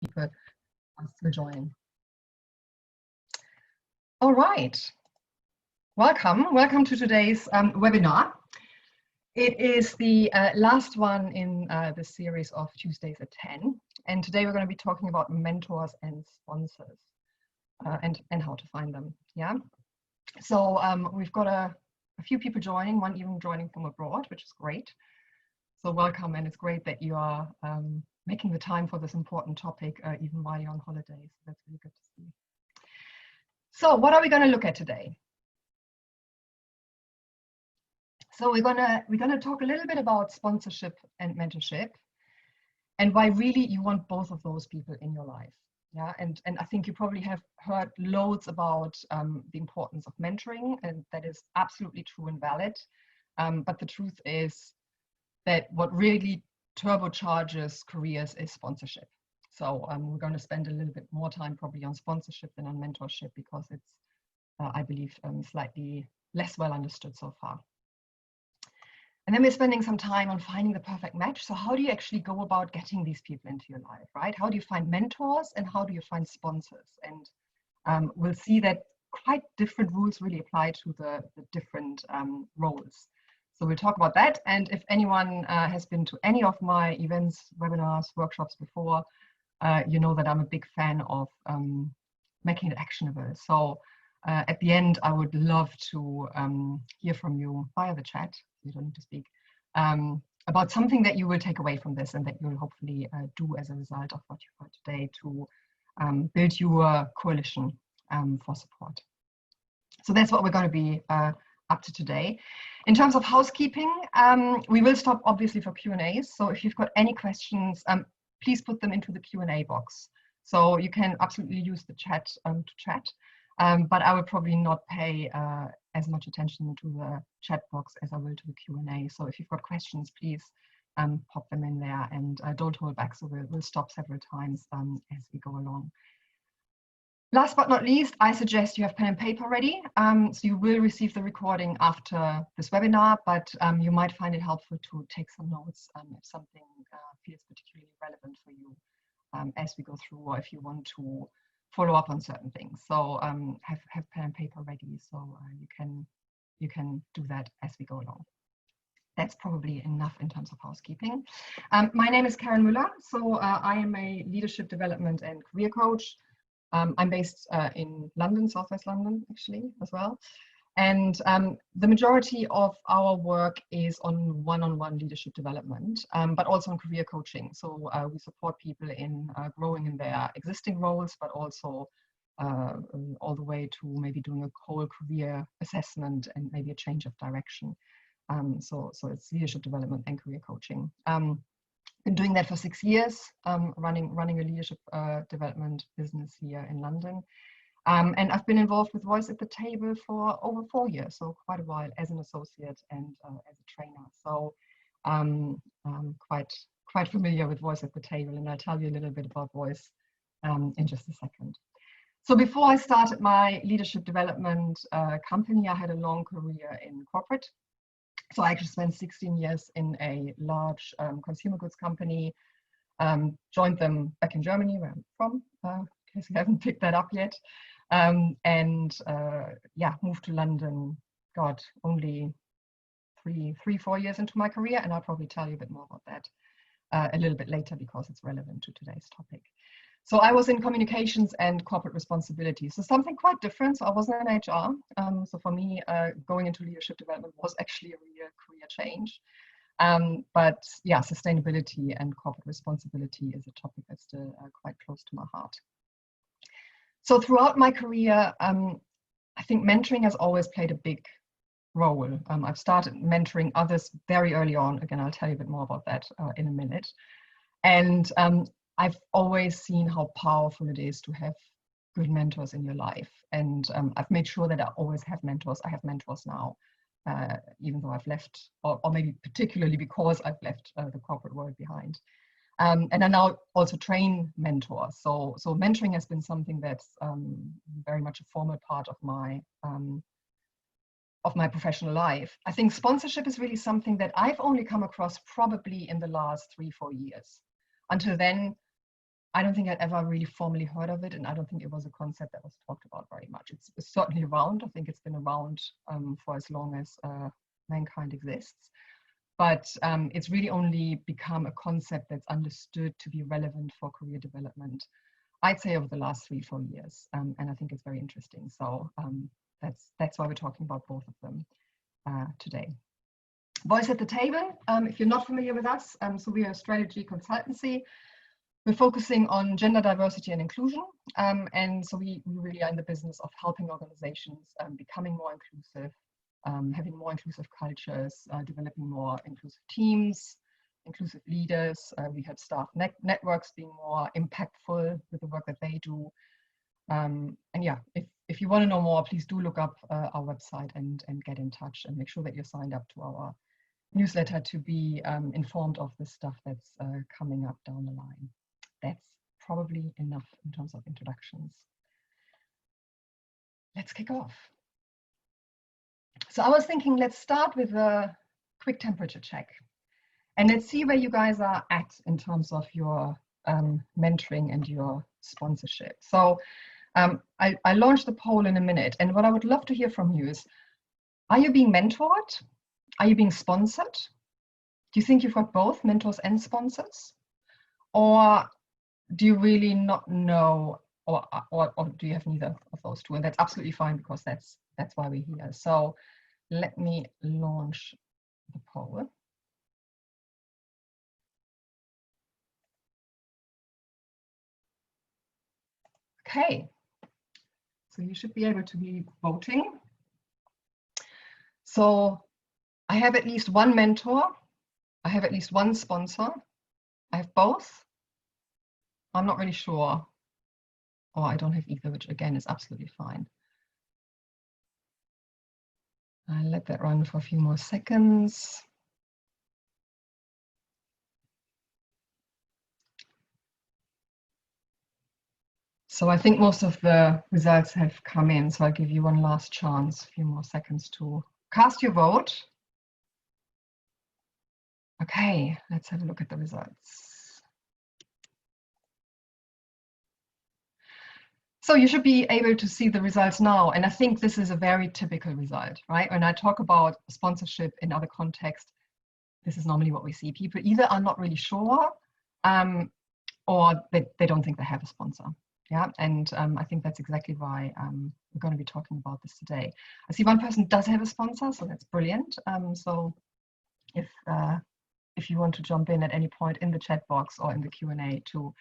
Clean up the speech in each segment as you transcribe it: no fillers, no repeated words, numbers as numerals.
people are still joining. All right. Welcome to today's webinar. It is the last one in the series of Tuesdays at 10. And today we're going to be talking about mentors and sponsors and how to find them. Yeah. So we've got a few people joining, one even joining from abroad, which is great. So welcome, and it's great that you are making the time for this important topic even while you're on holidays. That's really good to see. So what are we going to look at today? So we're gonna talk a little bit about sponsorship and mentorship, and why really you want both of those people in your life. Yeah, and I think you probably have heard loads about the importance of mentoring, and that is absolutely true and valid. But the truth is that what really turbocharges careers is sponsorship. So we're going to spend a little bit more time probably on sponsorship than on mentorship, because it's, I believe, slightly less well understood so far. And then we're spending some time on finding the perfect match. So how do you actually go about getting these people into your life, right? How do you find mentors and how do you find sponsors? And we'll see that quite different rules really apply to the different roles. So we'll talk about that. And if anyone has been to any of my events, webinars, workshops before, you know that I'm a big fan of making it actionable. So at the end, I would love to hear from you via the chat. You don't need to speak about something that you will take away from this and that you'll hopefully do as a result of what you've heard today to build your coalition for support. So that's what we're going to be up to today. In terms of housekeeping, we will stop obviously for Q&As. So if you've got any questions, please put them into the Q&A box. So you can absolutely use the chat to chat. But I would probably not pay as much attention to the chat box as I will to the Q&A. So if you've got questions, please pop them in there, and don't hold back. So we'll stop several times as we go along. Last but not least, I suggest you have pen and paper ready. So you will receive the recording after this webinar, but you might find it helpful to take some notes if something feels particularly relevant for you as we go through, or if you want to follow up on certain things. So have pen and paper ready, so you can do that as we go along. That's probably enough in terms of housekeeping. My name is Karin Mueller. So I am a leadership development and career coach. I'm based in London, Southwest London, actually, as well. And the majority of our work is on one-on-one leadership development, but also on career coaching. So we support people in growing in their existing roles, but also all the way to maybe doing a whole career assessment and maybe a change of direction. So it's leadership development and career coaching. Been doing that for 6 years, running a leadership development business here in London. And I've been involved with Voice at the Table for over 4 years, so quite a while as an associate and as a trainer. So I'm quite familiar with Voice at the Table, and I'll tell you a little bit about Voice in just a second. So before I started my leadership development company, I had a long career in corporate. So I actually spent 16 years in a large consumer goods company, joined them back in Germany, where I'm from, in case you haven't picked that up yet. Yeah, moved to London, God, only 4 years into my career, and I'll probably tell you a bit more about that a little bit later, because it's relevant to today's topic. So I was in communications and corporate responsibility, so something quite different. So I wasn't in HR. So for me, going into leadership development was actually a real career change. But yeah, sustainability and corporate responsibility is a topic that's still quite close to my heart. So throughout my career, I think mentoring has always played a big role. I've started mentoring others very early on. Again, I'll tell you a bit more about that in a minute. And I've always seen how powerful it is to have good mentors in your life. And I've made sure that I always have mentors. I have mentors now, even though I've left, or maybe particularly because I've left the corporate world behind. And I now also train mentors. So mentoring has been something that's very much a formal part of my professional life. I think sponsorship is really something that I've only come across probably in the last 3-4 years. Until then, I don't think I'd ever really formally heard of it, and I don't think it was a concept that was talked about very much. It's certainly around. I think it's been around for as long as mankind exists. But it's really only become a concept that's understood to be relevant for career development, I'd say over the last 3-4 years. And I think it's very interesting. So that's why we're talking about both of them today. Voice at the table, if you're not familiar with us, so we are a strategy consultancy. We're focusing on gender diversity and inclusion. And so we really are in the business of helping organizations becoming more inclusive, having more inclusive cultures, developing more inclusive teams, inclusive leaders. We have staff networks being more impactful with the work that they do. And yeah, if you want to know more, please do look up our website and get in touch, and make sure that you're signed up to our newsletter to be informed of the stuff that's coming up down the line. That's probably enough in terms of introductions. Let's kick off. So I was thinking, let's start with a quick temperature check, and let's see where you guys are at in terms of your mentoring and your sponsorship. So I launched the poll in a minute, and what I would love to hear from you is, are you being mentored? Are you being sponsored? Do you think you've got both mentors and sponsors? Or do you really not know, or do you have neither of those two? And that's absolutely fine, because that's why we're here. So let me launch the poll. Okay, so you should be able to be voting. So I have at least one mentor, I have at least one sponsor, I have both. I'm not really sure, or I don't have either, which again is absolutely fine. I'll let that run for a few more seconds. So I think most of the results have come in, so I'll give you one last chance, a few more seconds to cast your vote. Okay, let's have a look at the results. So you should be able to see the results now, and I think this is a very typical result, right? When I talk about sponsorship in other contexts, this is normally what we see. People either are not really sure, or they don't think they have a sponsor. Yeah, and I think that's exactly why we're going to be talking about this today. I see one person does have a sponsor, so that's brilliant. So if you want to jump in at any point in the chat box or in the Q&A to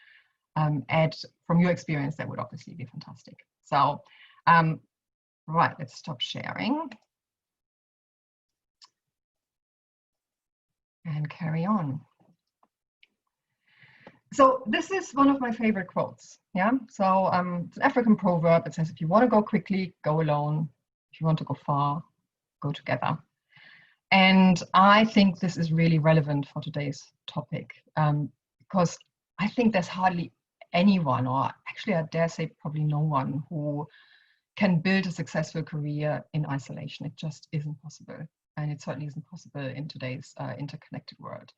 add from your experience, that would obviously be fantastic. So right, let's stop sharing and carry on. So this is one of my favorite quotes. Yeah, so it's an African proverb. It says, if you want to go quickly, go alone. If you want to go far, go together. And I think this is really relevant for today's topic, because I think there's hardly anyone, or actually I dare say probably no one, who can build a successful career in isolation. It just isn't possible. And it certainly isn't possible in today's interconnected world.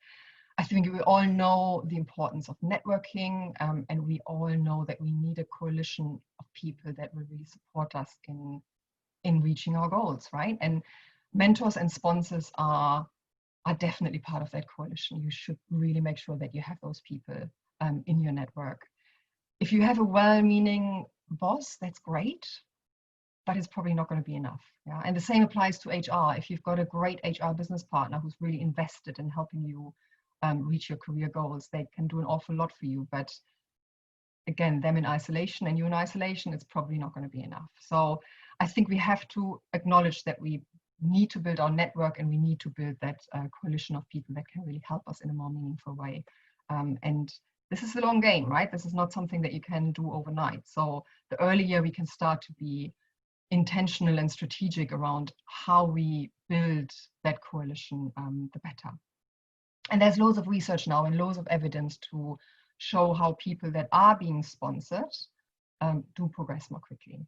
I think we all know the importance of networking, and we all know that we need a coalition of people that will really support us in reaching our goals, right? And mentors and sponsors are definitely part of that coalition. You should really make sure that you have those people in your network. If you have a well-meaning boss, that's great, but it's probably not going to be enough. Yeah? And the same applies to HR. If you've got a great HR business partner who's really invested in helping you reach your career goals, they can do an awful lot for you. But again, them in isolation and you in isolation, it's probably not going to be enough. So I think we have to acknowledge that we need to build our network, and we need to build that coalition of people that can really help us in a more meaningful way. And this is a long game, right? This is not something that you can do overnight. So the earlier we can start to be intentional and strategic around how we build that coalition, the better. And there's loads of research now and loads of evidence to show how people that are being sponsored do progress more quickly.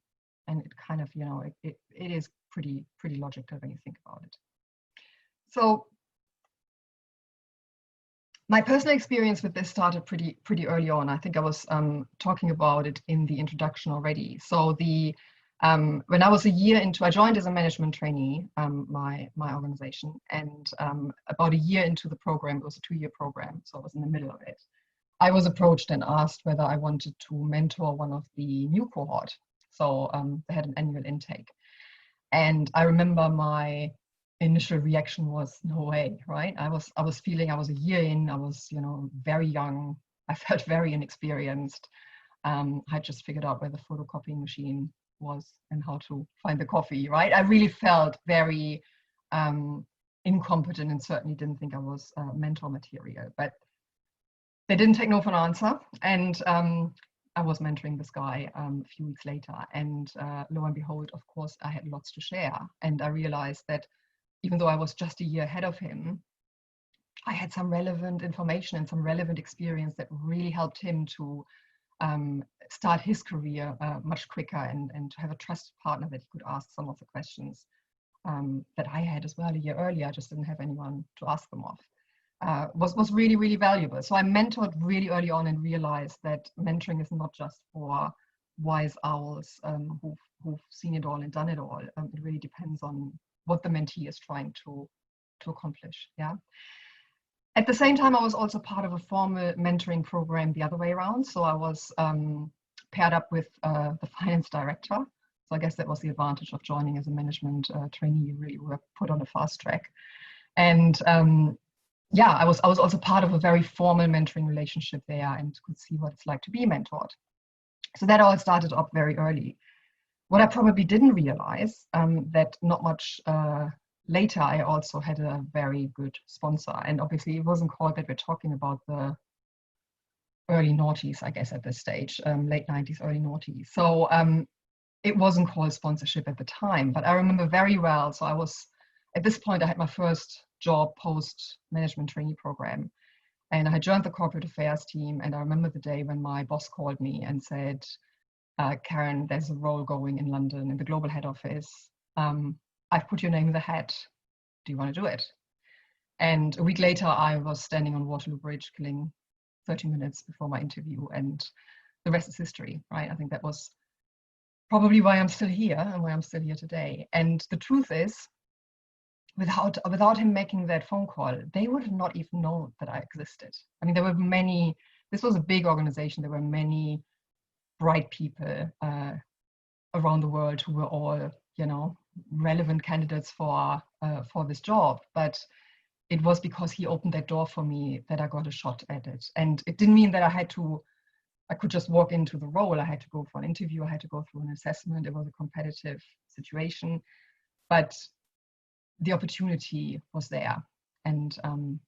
And it kind of, you know, it is pretty logical when you think about it. So My personal experience with this started pretty early on. I think I was talking about it in the introduction already. So when I was a year into, I joined as a management trainee, my organization, and about a year into the program, it was a 2-year program, so I was in the middle of it. I was approached and asked whether I wanted to mentor one of the new cohort. So they had an annual intake, and I remember my initial reaction was no way, right? I was feeling I was a year in, I was, very young. I felt very inexperienced. I just figured out where the photocopying machine was and how to find the coffee, right? I really felt very incompetent and certainly didn't think I was mentor material, but they didn't take no for an answer. And I was mentoring this guy a few weeks later, and lo and behold, of course, I had lots to share. And I realized that even though I was just a year ahead of him, I had some relevant information and some relevant experience that really helped him to start his career much quicker and to have a trusted partner that he could ask some of the questions that I had as well a year earlier. I just didn't have anyone to ask them of. Was really, really valuable. So I mentored really early on and realized that mentoring is not just for wise owls who've seen it all and done it all. It really depends on what the mentee is trying to accomplish. Yeah. At the same time, I was also part of a formal mentoring program the other way around. So I was paired up with the finance director. So I guess that was the advantage of joining as a management trainee. You really were put on a fast track. And yeah, I was also part of a very formal mentoring relationship there and could see what it's like to be mentored. So that all started up very early. What I probably didn't realize that not much later, I also had a very good sponsor. And obviously it wasn't called that. We're talking about the early noughties, I guess, at this stage, late 90s, early noughties. So it wasn't called sponsorship at the time, but I remember very well. So at this point, I had my first job post management trainee program, and I joined the corporate affairs team. And I remember the day when my boss called me and said, Karin, there's a role going in London in the global head office. I've put your name in the hat. Do you want to do it? And a week later, I was standing on Waterloo Bridge, killing 30 minutes before my interview, and the rest is history, right? I think that was probably why I'm still here and why I'm still here today. And the truth is, without him making that phone call, they would have not even known that I existed. I mean, this was a big organization. There were many bright people around the world who were all, relevant candidates for this job. But it was because he opened that door for me that I got a shot at it. And it didn't mean that I could just walk into the role. I had to go for an interview. I had to go through an assessment. It was a competitive situation, but the opportunity was there. And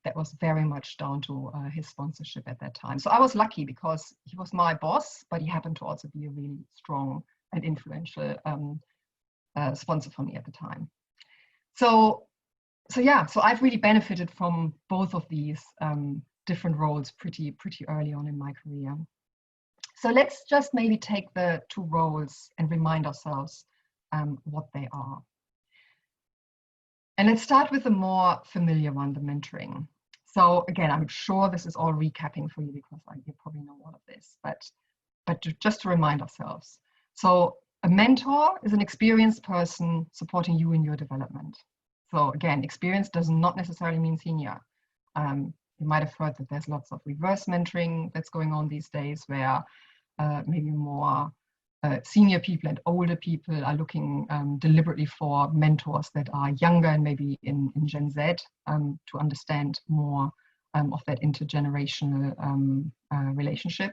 that was very much down to his sponsorship at that time. So I was lucky because he was my boss, but he happened to also be a really strong and influential sponsor for me at the time. So I've really benefited from both of these different roles pretty early on in my career. So let's just maybe take the two roles and remind ourselves what they are. And let's start with the more familiar one, the mentoring. So again, I'm sure this is all recapping for you because you probably know all of this, but just to remind ourselves. So a mentor is an experienced person supporting you in your development. So again, experience does not necessarily mean senior. You might have heard that there's lots of reverse mentoring that's going on these days where maybe more senior people and older people are looking deliberately for mentors that are younger and maybe in Gen Z to understand more of that intergenerational relationship.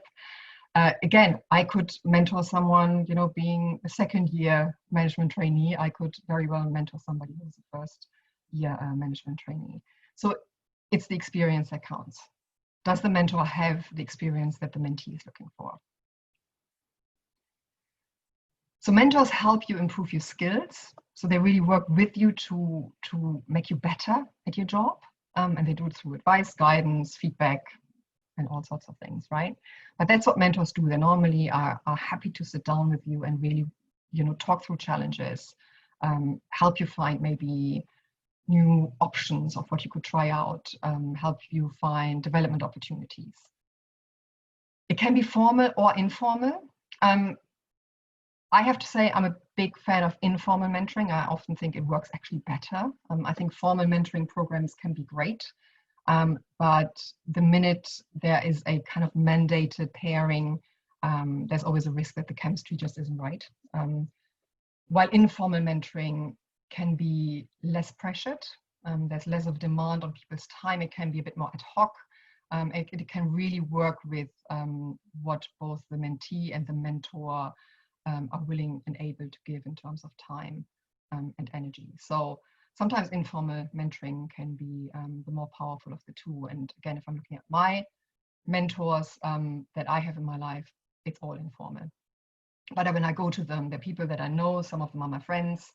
Again, I could mentor someone, being a second year management trainee, I could very well mentor somebody who's a first year management trainee. So it's the experience that counts. Does the mentor have the experience that the mentee is looking for? So mentors help you improve your skills. So they really work with you to make you better at your job. And they do it through advice, guidance, feedback, and all sorts of things, right? But that's what mentors do. They normally are happy to sit down with you and really, talk through challenges, help you find maybe new options of what you could try out, help you find development opportunities. It can be formal or informal. I have to say I'm a big fan of informal mentoring. I often think it works actually better. I think formal mentoring programs can be great, but the minute there is a kind of mandated pairing, there's always a risk that the chemistry just isn't right. While informal mentoring can be less pressured, there's less of demand on people's time, it can be a bit more ad hoc. It can really work with what both the mentee and the mentor are willing and able to give in terms of time and energy. So sometimes informal mentoring can be the more powerful of the two. And again, if I'm looking at my mentors that I have in my life, it's all informal. But when I go to them, they're people that I know, some of them are my friends.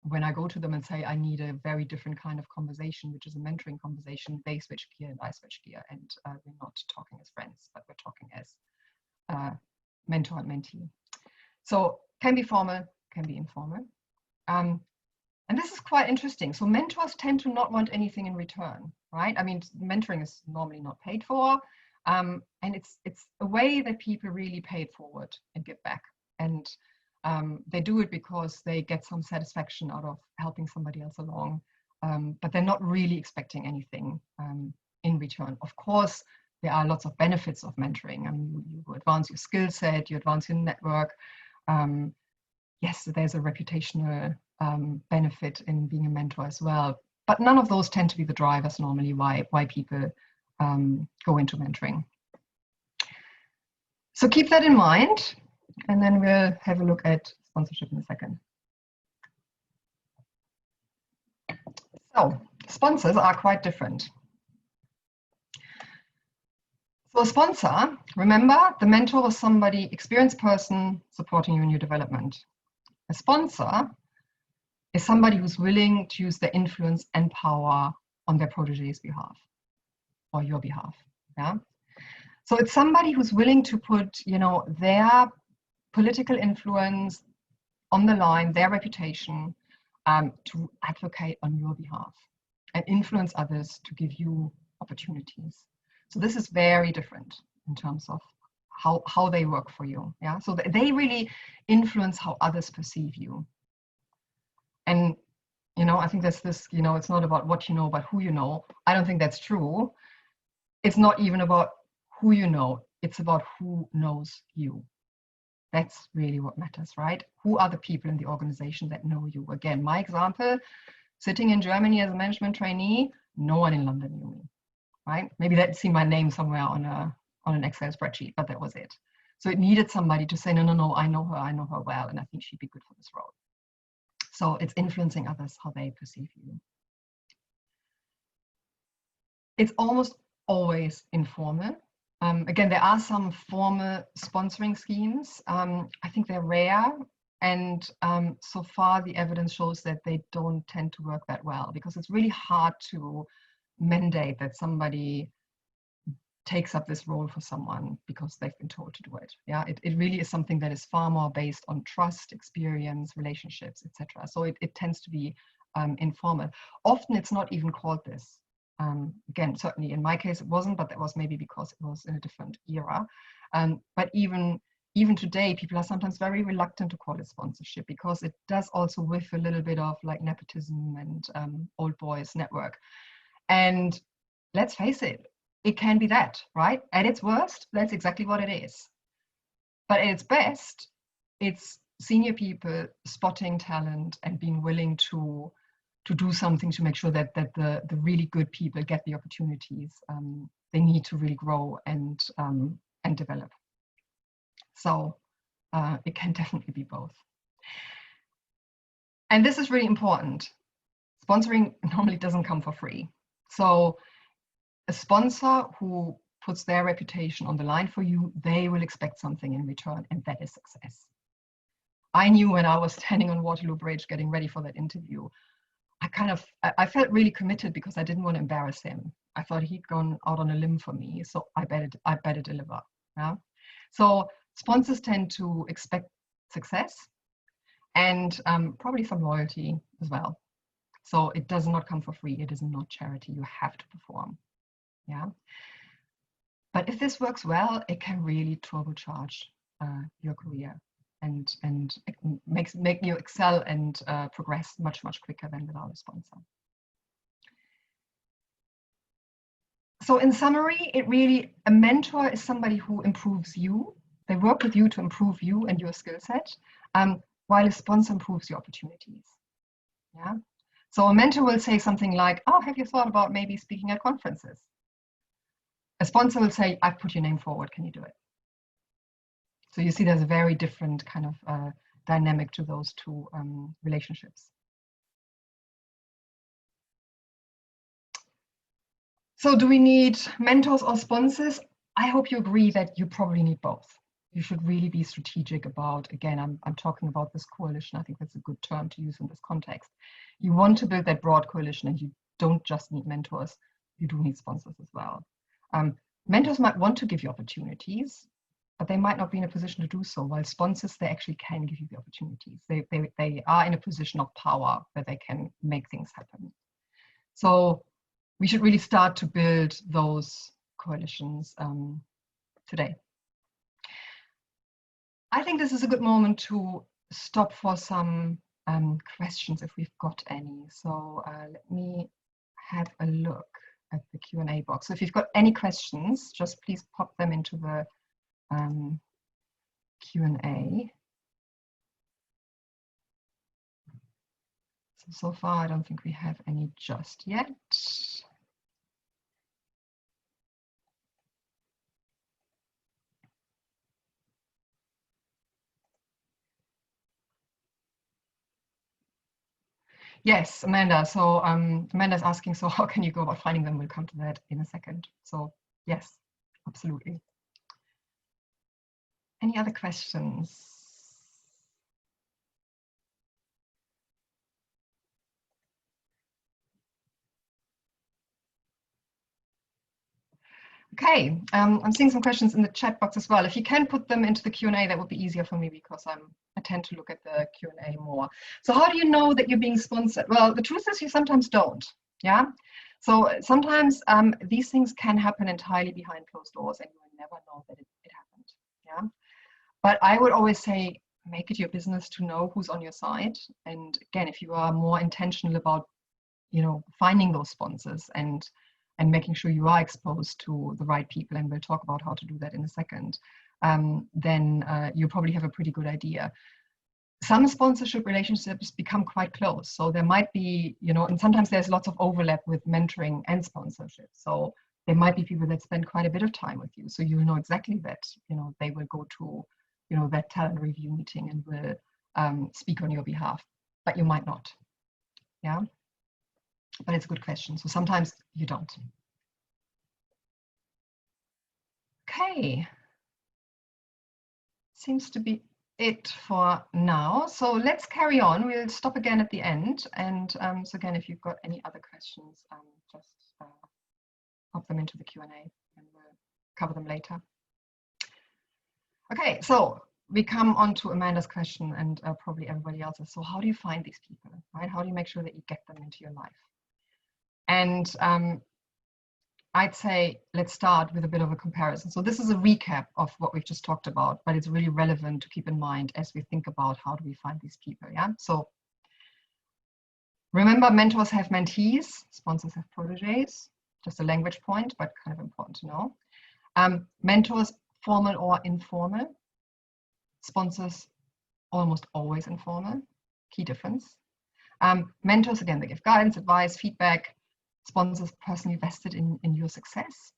When I go to them and say, I need a very different kind of conversation, which is a mentoring conversation, they switch gear and I switch gear. And we're not talking as friends, but we're talking as mentor and mentee. So can be formal, can be informal. And this is quite interesting. So mentors tend to not want anything in return, right? I mean, mentoring is normally not paid for. And it's a way that people really pay it forward and give back. And they do it because they get some satisfaction out of helping somebody else along, but they're not really expecting anything in return. Of course, there are lots of benefits of mentoring. I mean, you advance your skill set, you advance your network. Yes, there's a reputational benefit in being a mentor as well, but none of those tend to be the drivers normally why people go into mentoring. So keep that in mind, and then we'll have a look at sponsorship in a second. So sponsors are quite different. So a sponsor, remember, the mentor was somebody, experienced person supporting you in your development. A sponsor is somebody who's willing to use their influence and power on their protege's behalf or your behalf. Yeah. So it's somebody who's willing to put, their political influence on the line, their reputation, to advocate on your behalf and influence others to give you opportunities. So this is very different in terms of how they work for you. Yeah. So they really influence how others perceive you. And, I think there's this, it's not about what you know, but who you know. I don't think that's true. It's not even about who you know. It's about who knows you. That's really what matters, right? Who are the people in the organization that know you? Again, my example, sitting in Germany as a management trainee, no one in London knew me, right? Maybe they'd seen my name somewhere on an Excel spreadsheet, but that was it. So it needed somebody to say, no, I know her well, and I think she'd be good for this role. So it's influencing others, how they perceive you. It's almost always informal. Again, there are some formal sponsoring schemes. I think they're rare. And so far, the evidence shows that they don't tend to work that well because it's really hard to mandate that somebody takes up this role for someone because they've been told to do it. Yeah, it really is something that is far more based on trust, experience, relationships, etc. So it tends to be informal. Often it's not even called this. Again, certainly in my case it wasn't, but that was maybe because it was in a different era. But even today, people are sometimes very reluctant to call it sponsorship because it does also whiff a little bit of like nepotism and old boys network. And let's face it, it can be that, right? At its worst, that's exactly what it is. But at its best, it's senior people spotting talent and being willing to do something to make sure that the really good people get the opportunities they need to really grow and develop. So it can definitely be both. And this is really important. Sponsoring normally doesn't come for free. So a sponsor who puts their reputation on the line for you, they will expect something in return, and that is success. I knew when I was standing on Waterloo Bridge getting ready for that interview, I felt really committed because I didn't want to embarrass him. I thought he'd gone out on a limb for me, so I better deliver. Yeah. So sponsors tend to expect success and probably some loyalty as well. So it does not come for free. It is not charity. You have to perform. Yeah. But if this works well, it can really turbocharge your career and make you excel and progress much quicker than without a sponsor. So in summary, a mentor is somebody who improves you. They work with you to improve you and your skill set, while a sponsor improves your opportunities. Yeah. So a mentor will say something like, "Oh, have you thought about maybe speaking at conferences?" A sponsor will say, "I've put your name forward. Can you do it?" So you see, there's a very different kind of dynamic to those two relationships. So do we need mentors or sponsors? I hope you agree that you probably need both. You should really be strategic about, again, I'm talking about this coalition. I think that's a good term to use in this context. You want to build that broad coalition, and you don't just need mentors, you do need sponsors as well. Mentors might want to give you opportunities, but they might not be in a position to do so, while sponsors, they actually can give you the opportunities. They are in a position of power where they can make things happen. So we should really start to build those coalitions today. I think this is a good moment to stop for some questions if we've got any. So let me have a look at the Q&A box. So if you've got any questions, just please pop them into the Q&A. So far, I don't think we have any just yet. Yes, Amanda. So Amanda's asking, so how can you go about finding them? We'll come to that in a second. So yes, absolutely. Any other questions? Okay, I'm seeing some questions in the chat box as well. If you can put them into the Q&A, that would be easier for me, because I tend to look at the Q&A more. So how do you know that you're being sponsored? Well, the truth is you sometimes don't. Yeah. So sometimes these things can happen entirely behind closed doors, and you will never know that it happened. Yeah. But I would always say, make it your business to know who's on your side. And again, if you are more intentional about, finding those sponsors and making sure you are exposed to the right people, and we'll talk about how to do that in a second, then you probably have a pretty good idea. Some sponsorship relationships become quite close. So there might be, and sometimes there's lots of overlap with mentoring and sponsorship. So there might be people that spend quite a bit of time with you. So you'll know exactly that, they will go to, that talent review meeting and will speak on your behalf, but you might not. Yeah. But it's a good question. So sometimes you don't. Okay. Seems to be it for now. So let's carry on. We'll stop again at the end. And so again, if you've got any other questions, just pop them into the Q&A and we'll cover them later. Okay, so we come on to Amanda's question, and probably everybody else's. So how do you find these people, right? How do you make sure that you get them into your life? And I'd say let's start with a bit of a comparison. So this is a recap of what we've just talked about, but it's really relevant to keep in mind as we think about how do we find these people. Yeah. So remember, mentors have mentees, sponsors have proteges. Just a language point, but kind of important to know. Mentors, formal or informal. Sponsors, almost always informal. Key difference. Mentors, again, they give guidance, advice, feedback. Sponsors personally vested in your success.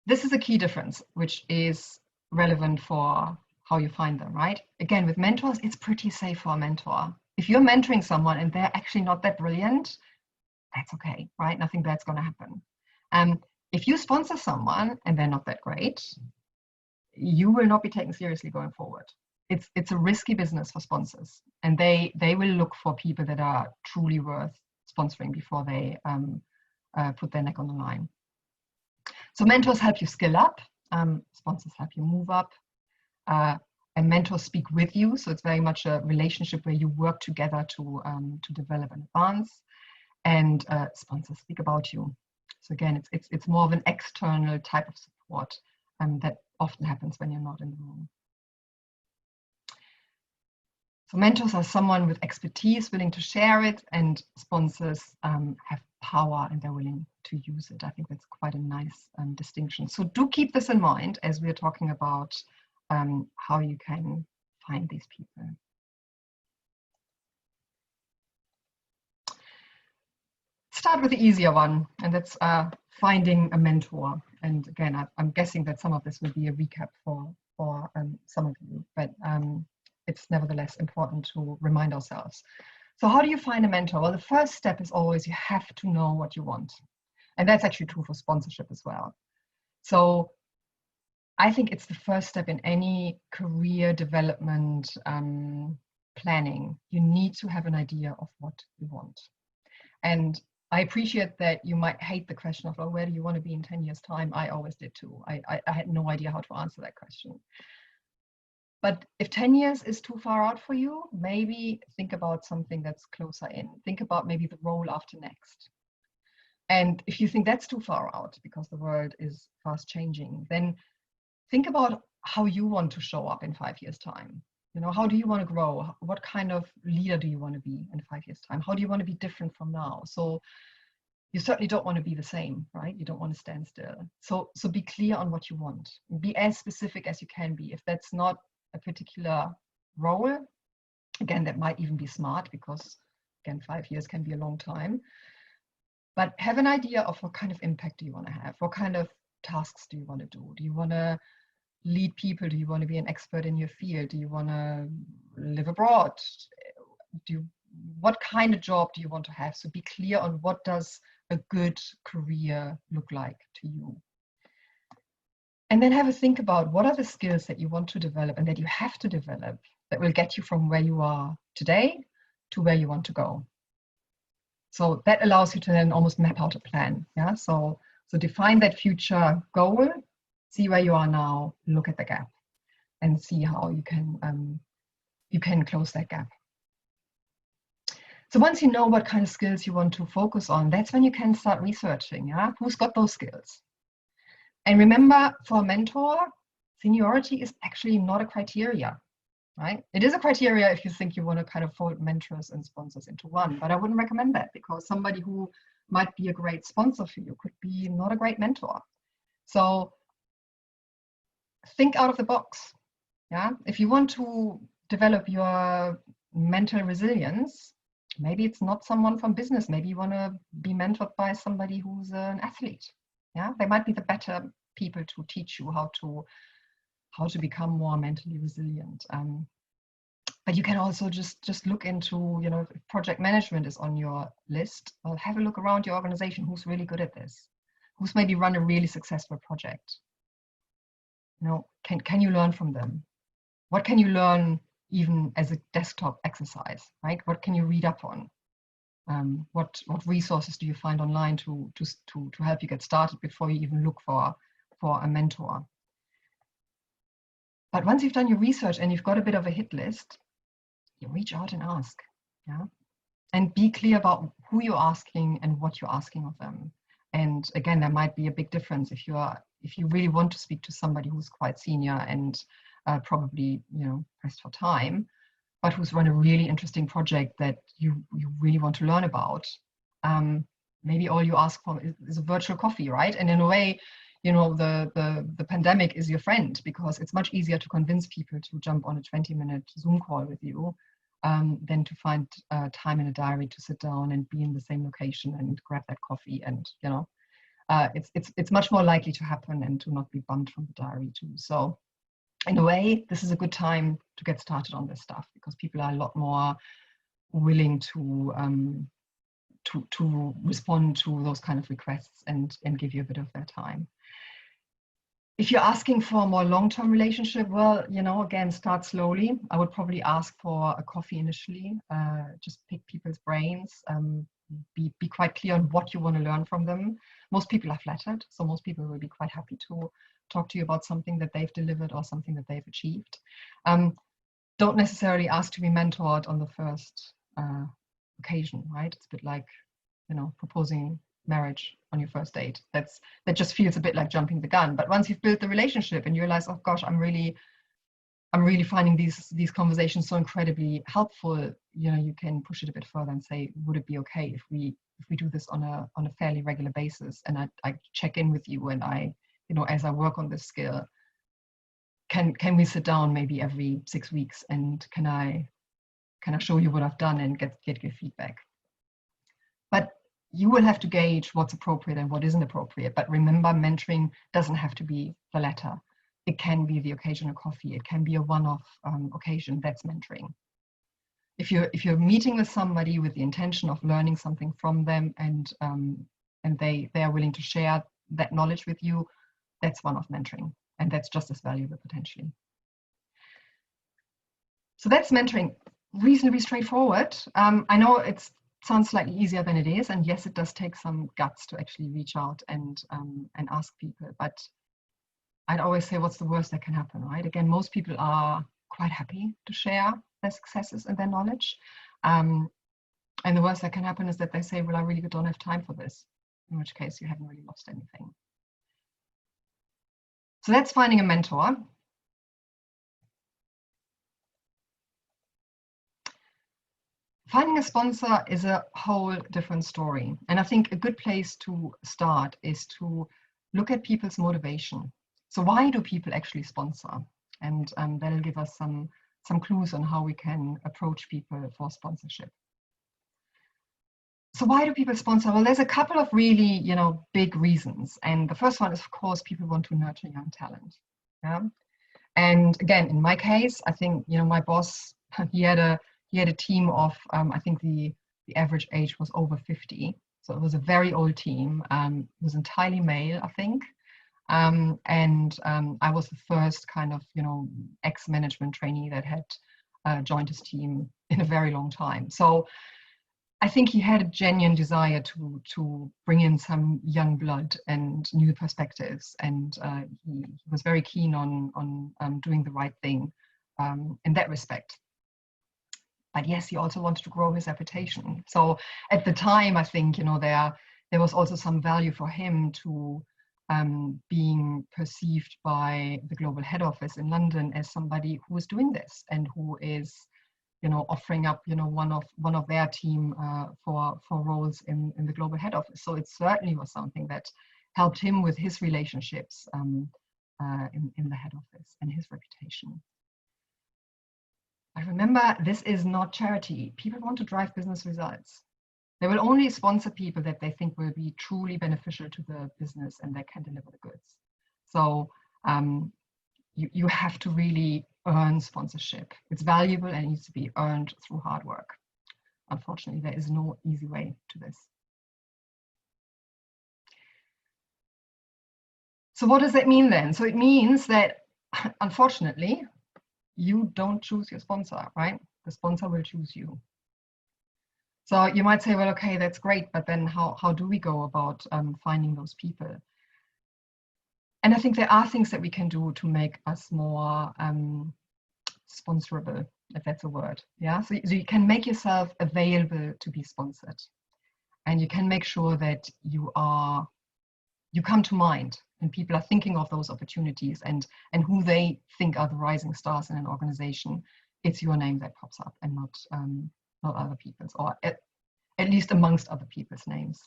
This is a key difference, which is relevant for how you find them, right? Again, with mentors, it's pretty safe for a mentor. If you're mentoring someone and they're actually not that brilliant, that's okay, right? Nothing bad's going to happen. If you sponsor someone and they're not that great, you will not be taken seriously going forward. It's a risky business for sponsors, and they will look for people that are truly worth sponsoring before they put their neck on the line. So mentors help you skill up, sponsors help you move up. and mentors speak with you. So it's very much a relationship where you work together to develop and advance. And sponsors speak about you. So again, it's more of an external type of support that often happens when you're not in the room. So mentors are someone with expertise willing to share it, and sponsors have power and they're willing to use it. I think that's quite a nice distinction. So do keep this in mind as we're talking about how you can find these people. Start with the easier one, and that's finding a mentor. And again, I'm guessing that some of this will be a recap for some of you, but it's nevertheless important to remind ourselves. So how do you find a mentor? Well, the first step is always you have to know what you want. And that's actually true for sponsorship as well. So I think it's the first step in any career development planning. You need to have an idea of what you want. And I appreciate that you might hate the question of, well, where do you want to be in 10 years' time? I always did too. I had no idea how to answer that question. But if 10 years is too far out for you, maybe think about something that's closer in. Think about maybe the role after next. And if you think that's too far out because the world is fast changing, then think about how you want to show up in 5 years' time. You know, how do you want to grow? What kind of leader do you want to be in 5 years' time? How do you want to be different from now? So you certainly don't want to be the same, right? You don't want to stand still. So be clear on what you want. Be as specific as you can be. If that's not a particular role, again, that might even be smart because, again, 5 years can be a long time. But have an idea of what kind of impact do you want to have? What kind of tasks do you want to do? Do you want to lead people? Do you want to be an expert in your field? Do you want to live abroad? What kind of job do you want to have? So be clear on what does a good career look like to you. And then have a think about what are the skills that you want to develop and that you have to develop that will get you from where you are today to where you want to go. So that allows you to then almost map out a plan. Yeah. So define that future goal, see where you are now, look at the gap, and see how you can close that gap. So once you know what kind of skills you want to focus on, that's when you can start researching. Yeah, who's got those skills? And remember, for a mentor, seniority is actually not a criteria, right? It is a criteria if you think you want to kind of fold mentors and sponsors into one, but I wouldn't recommend that because somebody who might be a great sponsor for you could be not a great mentor. So think out of the box. Yeah, if you want to develop your mental resilience, maybe it's not someone from business. Maybe you want to be mentored by somebody who's an athlete. Yeah, they might be the better people to teach you how to become more mentally resilient. But you can also just look into, you know, if project management is on your list, well, have a look around your organization. Who's really good at this? Who's maybe run a really successful project? You know, can you learn from them? What can you learn even as a desktop exercise, right? What can you read up on? What resources do you find online to help you get started before you even look for a mentor? But once you've done your research and you've got a bit of a hit list, you reach out and ask, yeah, and be clear about who you're asking and what you're asking of them. And again, there might be a big difference if you really want to speak to somebody who's quite senior and probably, you know, pressed for time, but who's run a really interesting project that you really want to learn about. Maybe all you ask for is a virtual coffee, right? And in a way, you know, the pandemic is your friend because it's much easier to convince people to jump on a 20-minute Zoom call with you than to find time in a diary to sit down and be in the same location and grab that coffee. And, you know, it's much more likely to happen and to not be bumped from the diary too. So in a way, this is a good time to get started on this stuff because people are a lot more willing to respond to those kind of requests and give you a bit of their time. If you're asking for a more long-term relationship, well, you know, again, start slowly. I would probably ask for a coffee initially, just pick people's brains, be quite clear on what you want to learn from them. Most people are flattered, so most people will be quite happy to talk to you about something that they've delivered or something that they've achieved. Don't necessarily ask to be mentored on the first occasion, right? It's a bit like, proposing marriage on your first date. That just feels a bit like jumping the gun. But once you've built the relationship and you realize, oh gosh, I'm really finding these conversations so incredibly helpful, you can push it a bit further and say, would it be okay if we do this on a fairly regular basis, and I check in with you, and I, as I work on this skill, can we sit down maybe every 6 weeks, and can I show you what I've done and get your feedback. But you will have to gauge what's appropriate and what isn't appropriate. But remember, mentoring doesn't have to be the latter. It can be the occasional coffee. It can be a one-off occasion. That's mentoring. If you're meeting with somebody with the intention of learning something from them, and they are willing to share that knowledge with you, that's one-off mentoring, and that's just as valuable potentially. So that's mentoring. Reasonably straightforward. I know it sounds slightly easier than it is, and yes, it does take some guts to actually reach out and ask people. But I'd always say, what's the worst that can happen, right? Again, most people are quite happy to share their successes and their knowledge. And the worst that can happen is that they say, well, I really don't have time for this, in which case you haven't really lost anything. So that's finding a mentor. Finding a sponsor is a whole different story. And I think a good place to start is to look at people's motivation. So why do people actually sponsor? And that'll give us some clues on how we can approach people for sponsorship. So why do people sponsor? Well, there's a couple of really, big reasons. And the first one is, of course, people want to nurture young talent. Yeah. And again, in my case, I think, my boss, he had a team of, I think the average age was over 50. So it was a very old team. It was entirely male, I think. And I was the first kind of, ex-management trainee that had joined his team in a very long time. So I think he had a genuine desire to bring in some young blood and new perspectives. And he was very keen on doing the right thing in that respect. But yes, he also wanted to grow his reputation. So at the time, I think, there was also some value for him to being perceived by the global head office in London as somebody who is doing this and who is, offering up, one of their team for roles in the global head office. So it certainly was something that helped him with his relationships in the head office and his reputation. But remember, this is not charity. People want to drive business results. They will only sponsor people that they think will be truly beneficial to the business and that can deliver the goods. So you have to really earn sponsorship. It's valuable and it needs to be earned through hard work. Unfortunately, there is no easy way to this. So what does that mean then? So it means that, unfortunately, you don't choose your sponsor, right? The sponsor will choose you. So you might say, well, okay, that's great, but then how do we go about finding those people? And I think there are things that we can do to make us more sponsorable, if that's a word. Yeah, so you can make yourself available to be sponsored, and you can make sure that you come to mind and people are thinking of those opportunities and who they think are the rising stars in an organization. It's your name that pops up and not other people's, or at least amongst other people's names.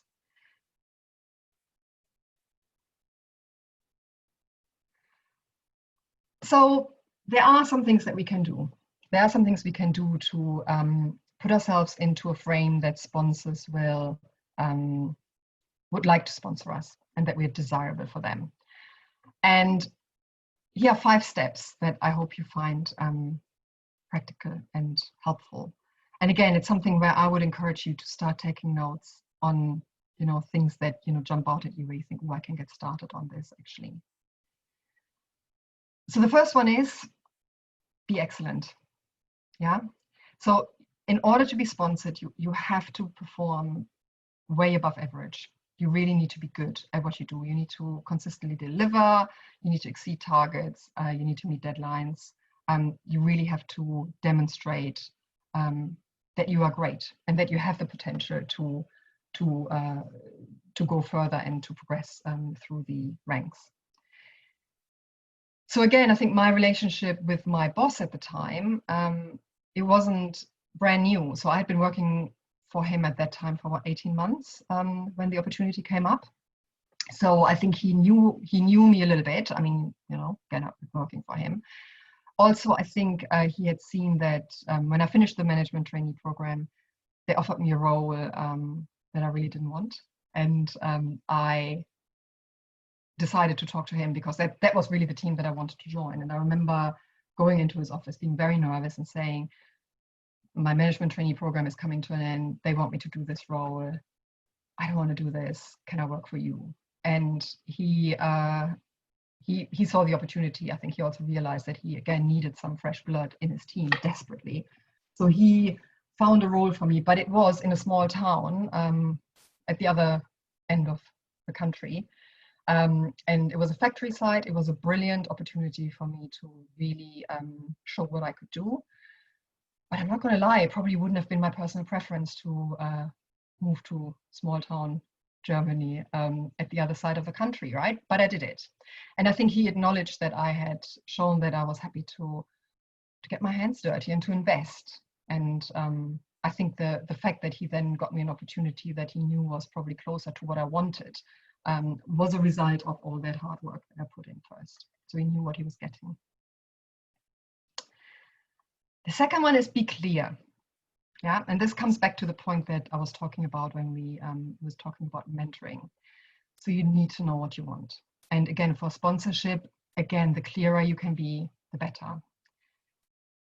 So there are some things that we can do. There are some things we can do to put ourselves into a frame that sponsors would like to sponsor us and that we're desirable for them. And here are 5 steps that I hope you find practical and helpful. And again, it's something where I would encourage you to start taking notes on, things that, jump out at you where you think, oh, I can get started on this actually. So the first one is be excellent. Yeah. So in order to be sponsored, you have to perform way above average. you really need to be good at what you do. You need to consistently deliver, you need to exceed targets, you need to meet deadlines. You really have to demonstrate that you are great and that you have the potential to go further and to progress through the ranks. So again, I think my relationship with my boss at the time, it wasn't brand new. So I had been working for him at that time for about 18 months when the opportunity came up. So I think he knew me a little bit. I mean, you know, again, I've been working for him. Also, I think he had seen that when I finished the management trainee program, they offered me a role that I really didn't want. And I decided to talk to him because that was really the team that I wanted to join. And I remember going into his office, being very nervous and saying, my management trainee program is coming to an end. They want me to do this role. I don't want to do this. Can I work for you? And he saw the opportunity. I think he also realized that he again needed some fresh blood in his team desperately. So he found a role for me, but it was in a small town at the other end of the country. And it was a factory site. It was a brilliant opportunity for me to really show what I could do. But I'm not going to lie, it probably wouldn't have been my personal preference to move to small town Germany at the other side of the country, right? But I did it. And I think he acknowledged that I had shown that I was happy to get my hands dirty and to invest. And I think the fact that he then got me an opportunity that he knew was probably closer to what I wanted was a result of all that hard work that I put in first. So he knew what he was getting. The second one is be clear. Yeah, and this comes back to the point that I was talking about when we was talking about mentoring. So you need to know what you want. And again, for sponsorship, again, the clearer you can be, the better.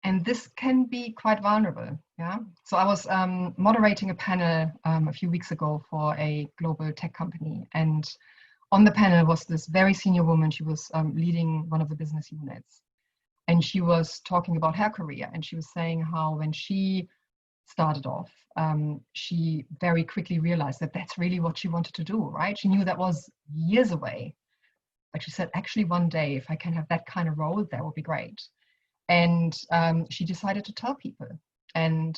And this can be quite vulnerable. Yeah. So I was moderating a panel a few weeks ago for a global tech company, and on the panel was this very senior woman. She was leading one of the business units, and she was talking about her career, and she was saying how when she started off, she very quickly realized that that's really what she wanted to do, right? She knew that was years away, but she said, actually, one day, if I can have that kind of role, that would be great. And she decided to tell people. And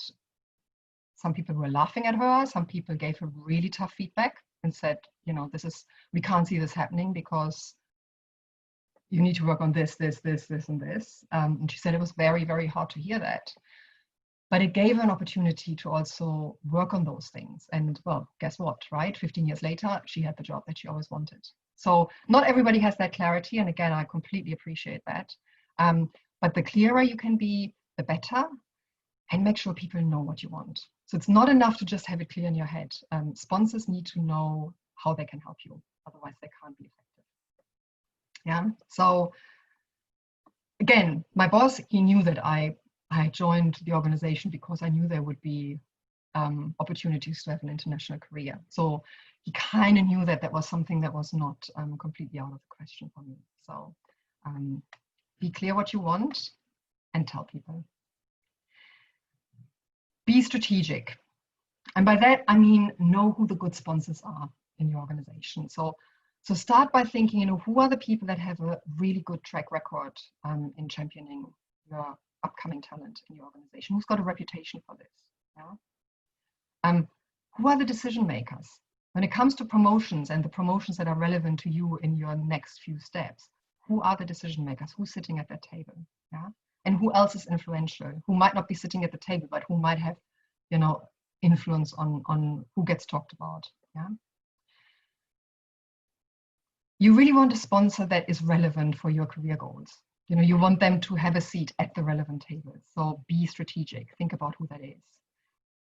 some people were laughing at her. Some people gave her really tough feedback and said, you know, we can't see this happening because you need to work on this, and this. And she said it was very, very hard to hear that. But it gave her an opportunity to also work on those things. And well, guess what, right? 15 years later, she had the job that she always wanted. So not everybody has that clarity. And again, I completely appreciate that. But the clearer you can be, the better. And make sure people know what you want. So it's not enough to just have it clear in your head. Sponsors need to know how they can help you. Otherwise, they can't be effective. Yeah. So again, my boss, he knew that I joined the organization because I knew there would be opportunities to have an international career. So he kind of knew that that was something that was not completely out of the question for me. So be clear what you want and tell people. Be strategic. And by that, I mean, know who the good sponsors are in your organization. So start by thinking, you know, who are the people that have a really good track record in championing your upcoming talent in your organization? Who's got a reputation for this? Yeah? Who are the decision makers? When it comes to promotions and the promotions that are relevant to you in your next few steps, who are the decision makers? Who's sitting at that table? Yeah? And who else is influential? Who might not be sitting at the table, but who might have, you know, influence on who gets talked about? Yeah? You really want a sponsor that is relevant for your career goals. You know, you want them to have a seat at the relevant table. So be strategic. Think about who that is.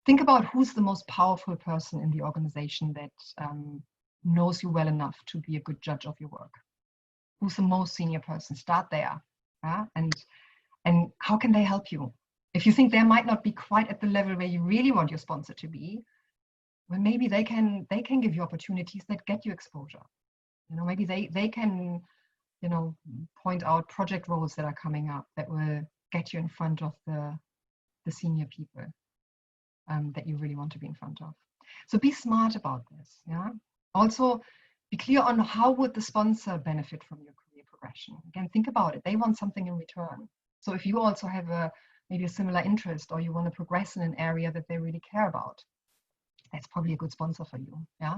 Think about who's the most powerful person in the organization that knows you well enough to be a good judge of your work. Who's the most senior person? Start there. Yeah? And how can they help you? If you think they might not be quite at the level where you really want your sponsor to be, well, maybe they can give you opportunities that get you exposure. You know, maybe they can, you know, point out project roles that are coming up that will get you in front of the senior people that you really want to be in front of. So be smart about this. Yeah. Also, be clear on how would the sponsor benefit from your career progression. Again, think about it. They want something in return. So if you also have maybe a similar interest, or you want to progress in an area that they really care about, that's probably a good sponsor for you. Yeah.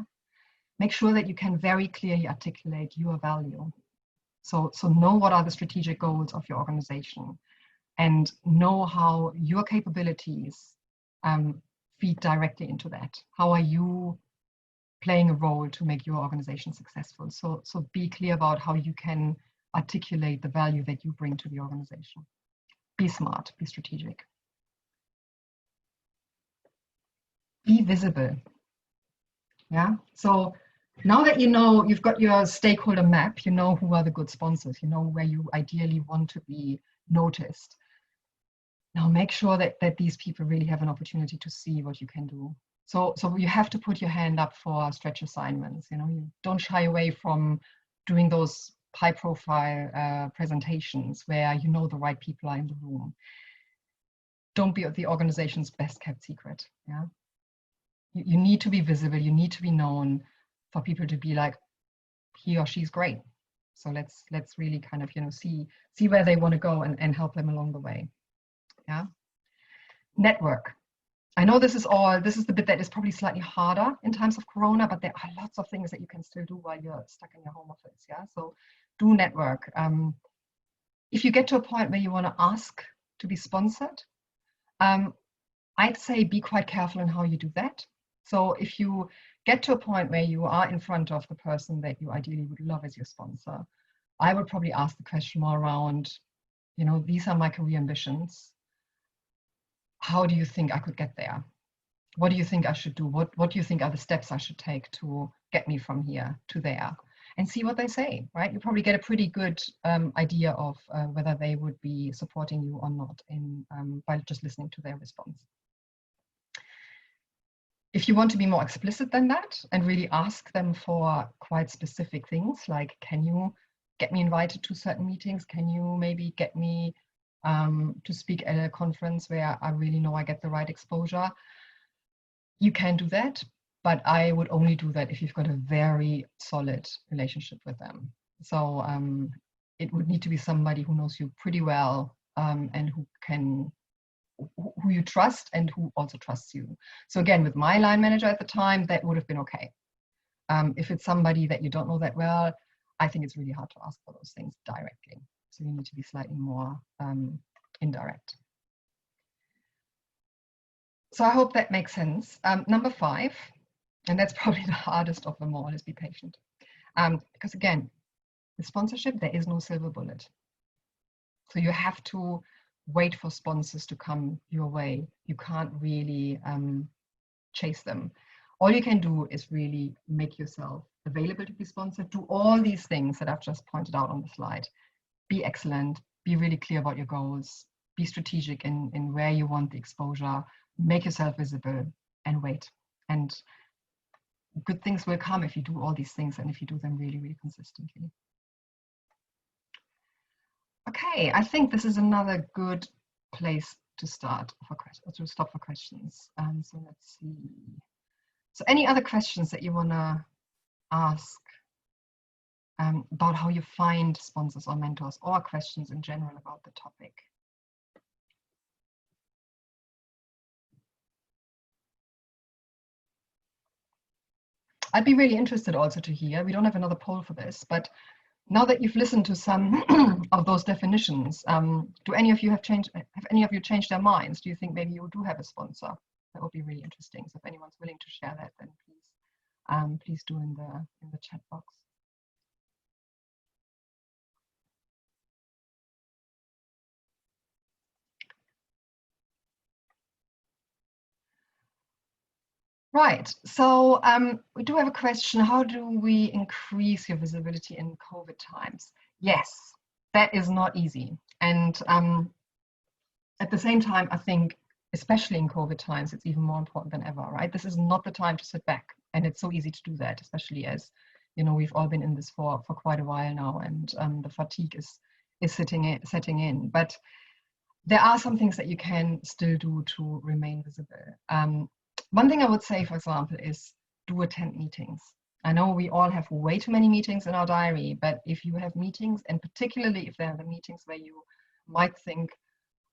Make sure that you can very clearly articulate your value. So know what are the strategic goals of your organization, and know how your capabilities feed directly into that. How are you playing a role to make your organization successful? So be clear about how you can articulate the value that you bring to the organization. Be smart, be strategic. Be visible. Yeah. So now that you know, you've got your stakeholder map, you know who are the good sponsors, you know where you ideally want to be noticed. Now make sure that these people really have an opportunity to see what you can do. So you have to put your hand up for stretch assignments. You know, you don't shy away from doing those high profile presentations where you know the right people are in the room. Don't be the organization's best kept secret. Yeah. You need to be visible, you need to be known for people to be like, he or she's great. So let's really kind of, you know, see where they want to go and help them along the way. Yeah. Network. I know this is the bit that is probably slightly harder in times of Corona, but there are lots of things that you can still do while you're stuck in your home office. Yeah. So do network. If you get to a point where you want to ask to be sponsored, I'd say be quite careful in how you do that. So if you get to a point where you are in front of the person that you ideally would love as your sponsor, I would probably ask the question more around, you know, these are my career ambitions. How do you think I could get there? What do you think I should do? What do you think are the steps I should take to get me from here to there? And see what they say, right? You probably get a pretty good idea of whether they would be supporting you or not by just listening to their response. If you want to be more explicit than that and really ask them for quite specific things, like, can you get me invited to certain meetings? Can you maybe get me to speak at a conference where I really know I get the right exposure? You can do that, but I would only do that if you've got a very solid relationship with them. So it would need to be somebody who knows you pretty well and who you trust and who also trusts you. So again, with my line manager at the time, that would have been okay. If it's somebody that you don't know that well, I think it's really hard to ask for those things directly. So you need to be slightly more indirect. So I hope that makes sense. Number 5, and that's probably the hardest of them all, is be patient. Because again, with sponsorship, there is no silver bullet. So you have to wait for sponsors to come your way. You can't really chase them. All you can do is really make yourself available to be sponsored. Do all these things that I've just pointed out on the slide. Be excellent, be really clear about your goals, be strategic in where you want the exposure, make yourself visible, and wait. And good things will come if you do all these things and if you do them really, really consistently. Okay, I think this is another good place to start for questions, to stop for questions. So let's see. So any other questions that you want to ask about how you find sponsors or mentors, or questions in general about the topic? I'd be really interested also to hear. We don't have another poll for this, but now that you've listened to some of those definitions, do any of you have any of you changed their minds? Do you think maybe you do have a sponsor? That would be really interesting. So if anyone's willing to share that, then please do in the chat box. Right, so we do have a question. How do we increase your visibility in COVID times? Yes, that is not easy. And at the same time, I think, especially in COVID times, it's even more important than ever, right? This is not the time to sit back. And it's so easy to do that, especially as, you know, we've all been in this for quite a while now, and the fatigue is setting in. But there are some things that you can still do to remain visible. One thing I would say, for example, is do attend meetings. I know we all have way too many meetings in our diary, but if you have meetings, and particularly if they're the meetings where you might think,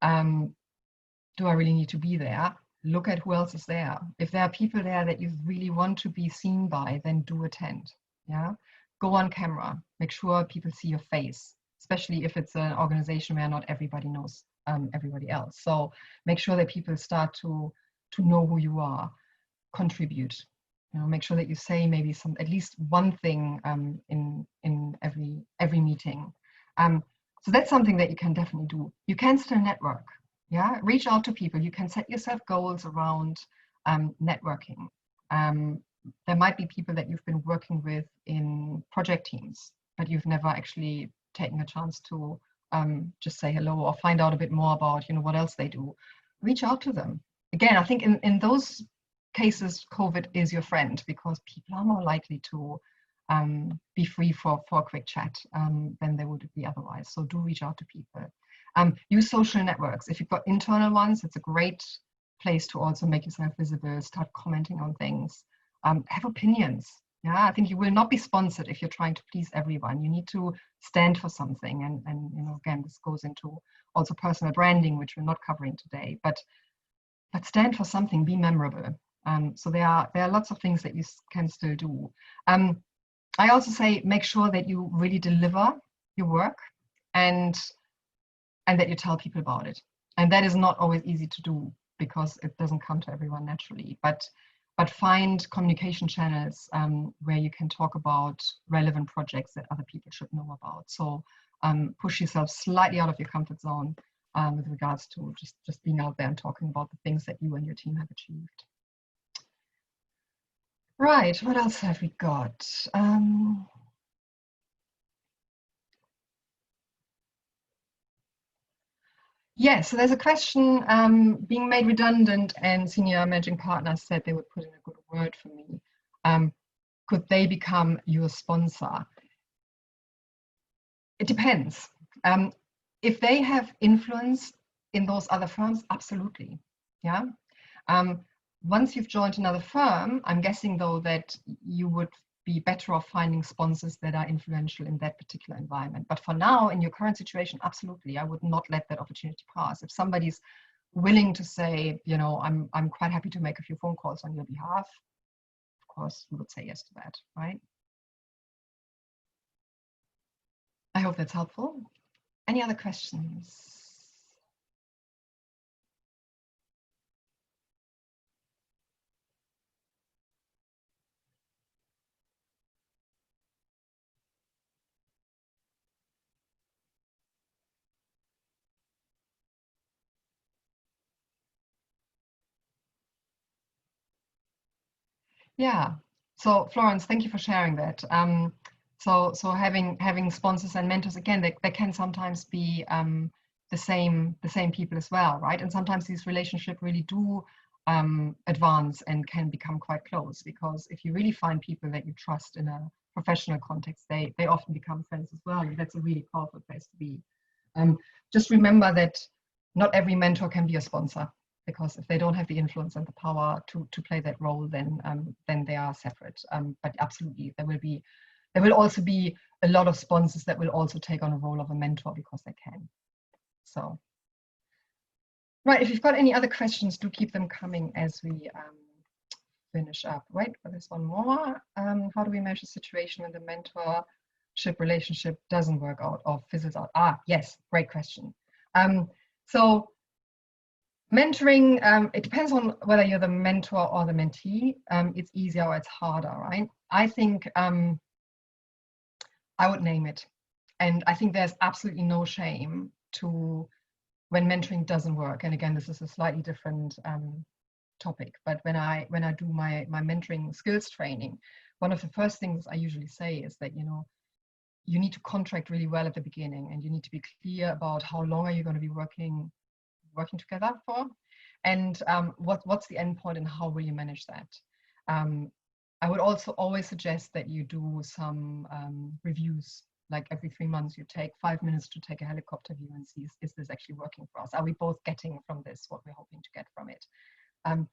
do I really need to be there? Look at who else is there. If there are people there that you really want to be seen by, then do attend. Yeah, go on camera. Make sure people see your face, especially if it's an organization where not everybody knows everybody else. So make sure that people start to know who you are. Contribute. You know, make sure that you say maybe at least one thing in every meeting. So that's something that you can definitely do. You can still network. Yeah, reach out to people. You can set yourself goals around networking. There might be people that you've been working with in project teams, but you've never actually taken a chance to just say hello or find out a bit more about, you know, what else they do. Reach out to them. Again, I think in those cases, COVID is your friend, because people are more likely to be free for a quick chat than they would be otherwise. So do reach out to people. Use social networks. If you've got internal ones, it's a great place to also make yourself visible, start commenting on things, have opinions. Yeah, I think you will not be sponsored if you're trying to please everyone. You need to stand for something. And you know, again, this goes into also personal branding, which we're not covering today, but stand for something, be memorable. So there are lots of things that you can still do. I also say, make sure that you really deliver your work and that you tell people about it. And that is not always easy to do because it doesn't come to everyone naturally, but find communication channels where you can talk about relevant projects that other people should know about. So push yourself slightly out of your comfort zone with regards to just being out there and talking about the things that you and your team have achieved. Right, what else have we got? Yeah, so there's a question, being made redundant and senior managing partners said they would put in a good word for me. Could they become your sponsor? It depends. If they have influence in those other firms, absolutely. Yeah. Once you've joined another firm, I'm guessing though that you would be better off finding sponsors that are influential in that particular environment. But for now, in your current situation, absolutely, I would not let that opportunity pass. If somebody's willing to say, you know, I'm quite happy to make a few phone calls on your behalf, of course, you would say yes to that, right? I hope that's helpful. Any other questions? Yeah. So Florence, thank you for sharing that. So having sponsors and mentors, again, they can sometimes be the same people as well, right? And sometimes these relationships really do advance and can become quite close, because if you really find people that you trust in a professional context, they often become friends as well. And that's a really powerful place to be. Just remember that not every mentor can be a sponsor, because if they don't have the influence and the power to play that role, then they are separate. But absolutely, there will also be a lot of sponsors that will also take on a role of a mentor because they can. So, right, if you've got any other questions, do keep them coming as we finish up. Wait, there's one more. How do we measure the situation when the mentorship relationship doesn't work out or fizzles out? Yes, great question. So mentoring, it depends on whether you're the mentor or the mentee. It's easier or it's harder, right? I think I would name it. And I think there's absolutely no shame to when mentoring doesn't work. And again, this is a slightly different topic, but when I do my mentoring skills training, one of the first things I usually say is that, you know, you need to contract really well at the beginning, and you need to be clear about how long are you going to be working together for, and what's the end point and how will you manage that. I would also always suggest that you do some reviews, like every 3 months you take 5 minutes to take a helicopter view and see, is this actually working for us? Are we both getting from this what we're hoping to get from it?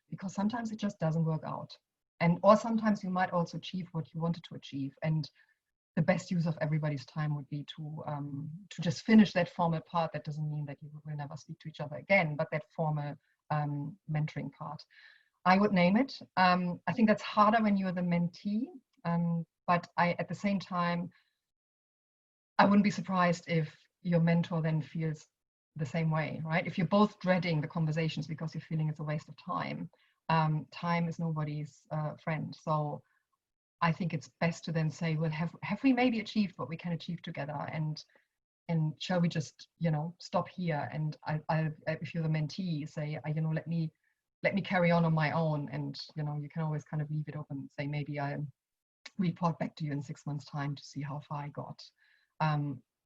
Because sometimes it just doesn't work out. And or sometimes you might also achieve what you wanted to achieve. And the best use of everybody's time would be to just finish that formal part. That doesn't mean that you will never speak to each other again, but that formal mentoring part. I would name it. I think that's harder when you're the mentee, but at the same time, I wouldn't be surprised if your mentor then feels the same way, right? If you're both dreading the conversations because you're feeling it's a waste of time, time is nobody's friend. So I think it's best to then say, well, have we maybe achieved what we can achieve together, and shall we just, you know, stop here? And I if you're the mentee, say, you know, let me carry on my own, and you know, you can always kind of leave it open and say, maybe I report back to you in 6 months' time to see how far I got.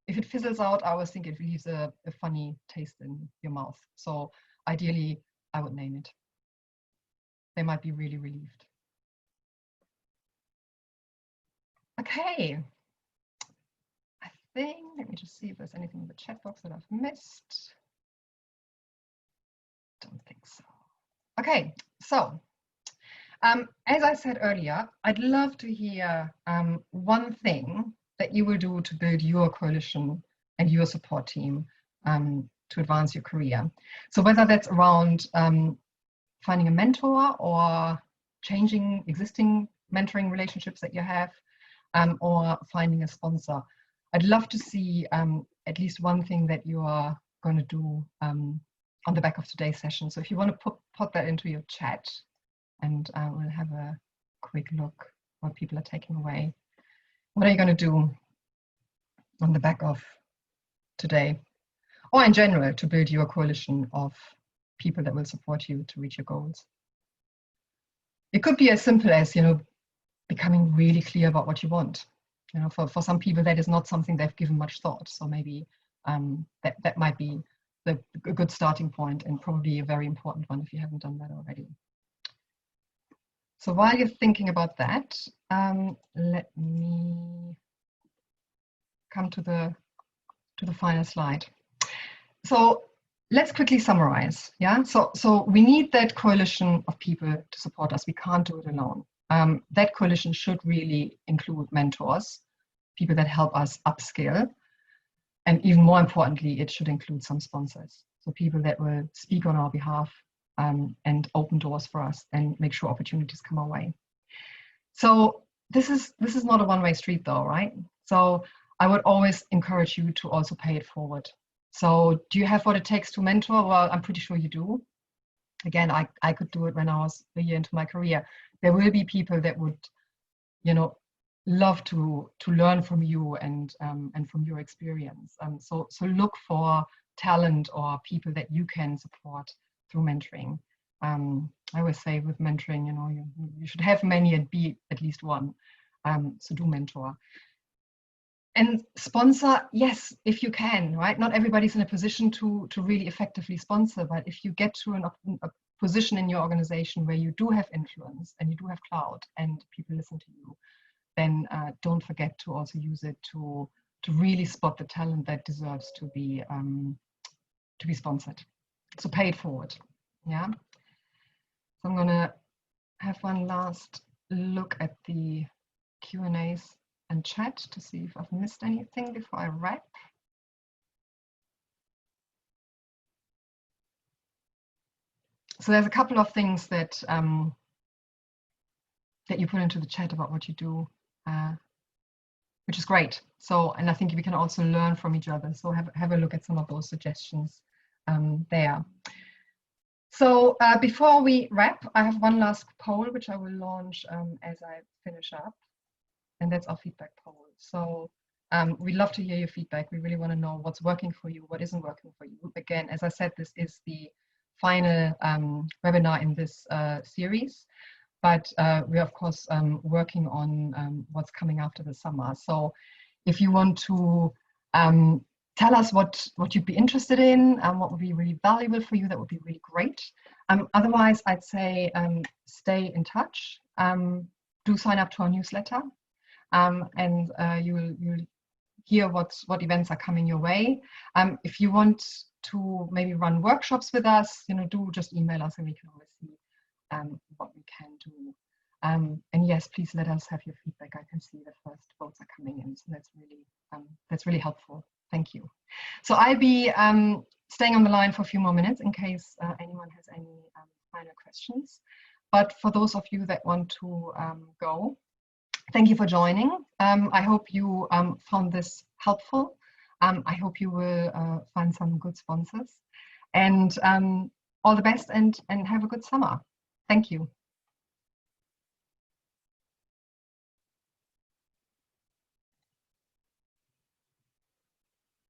If it fizzles out, I always think it leaves a funny taste in your mouth. So ideally, I would name it. They might be really relieved. Okay. I think, let me just see if there's anything in the chat box that I've missed. Don't think so. Okay, so as I said earlier, I'd love to hear one thing that you will do to build your coalition and your support team to advance your career. So whether that's around finding a mentor or changing existing mentoring relationships that you have, or finding a sponsor. I'd love to see at least one thing that you are going to do on the back of today's session. So if you want to put that into your chat, and we'll have a quick look what people are taking away. What are you going to do on the back of today, or in general, to build your coalition of people that will support you to reach your goals? It could be as simple as, you know, becoming really clear about what you want. You know, for some people, that is not something they've given much thought. So maybe that might be a good starting point, and probably a very important one if you haven't done that already. So while you're thinking about that, let me come to the final slide. So let's quickly summarize. Yeah. So we need that coalition of people to support us. We can't do it alone. That coalition should really include mentors, people that help us upskill, and even more importantly, it should include some sponsors. So people that will speak on our behalf and open doors for us and make sure opportunities come our way. So this is not a one-way street though, right? So I would always encourage you to also pay it forward. So do you have what it takes to mentor? Well, I'm pretty sure you do. Again, I could do it when I was a year into my career. There will be people that would, you know, love to learn from you and from your experience. So look for talent or people that you can support through mentoring. I always say with mentoring, you know, you should have many and be at least one. So do mentor. And sponsor, yes, if you can, right? Not everybody's in a position to really effectively sponsor, but if you get to a position in your organization where you do have influence and you do have clout and people listen to you, then don't forget to also use it to really spot the talent that deserves to be sponsored. So pay it forward. Yeah. So I'm gonna have one last look at the Q&As and chat to see if I've missed anything before I wrap. So there's a couple of things that that you put into the chat about what you do, which is great. So, and I think we can also learn from each other. So have a look at some of those suggestions there. So before we wrap, I have one last poll, which I will launch as I finish up. And that's our feedback poll. So we'd love to hear your feedback. We really want to know what's working for you, what isn't working for you. Again, as I said, this is the final webinar in this series, but we're of course working on what's coming after the summer. So if you want to tell us what you'd be interested in and what would be really valuable for you, that would be really great. Otherwise, I'd say stay in touch. Do sign up to our newsletter. And you'll hear what events are coming your way. If you want to maybe run workshops with us, you know, do just email us and we can always see what we can do. And yes, please let us have your feedback. I can see the first votes are coming in, so that's really helpful. Thank you. So I'll be staying on the line for a few more minutes in case anyone has any final questions. But for those of you that want to go, thank you for joining. I hope you found this helpful. I hope you will find some good sponsors. And all the best, and have a good summer. Thank you.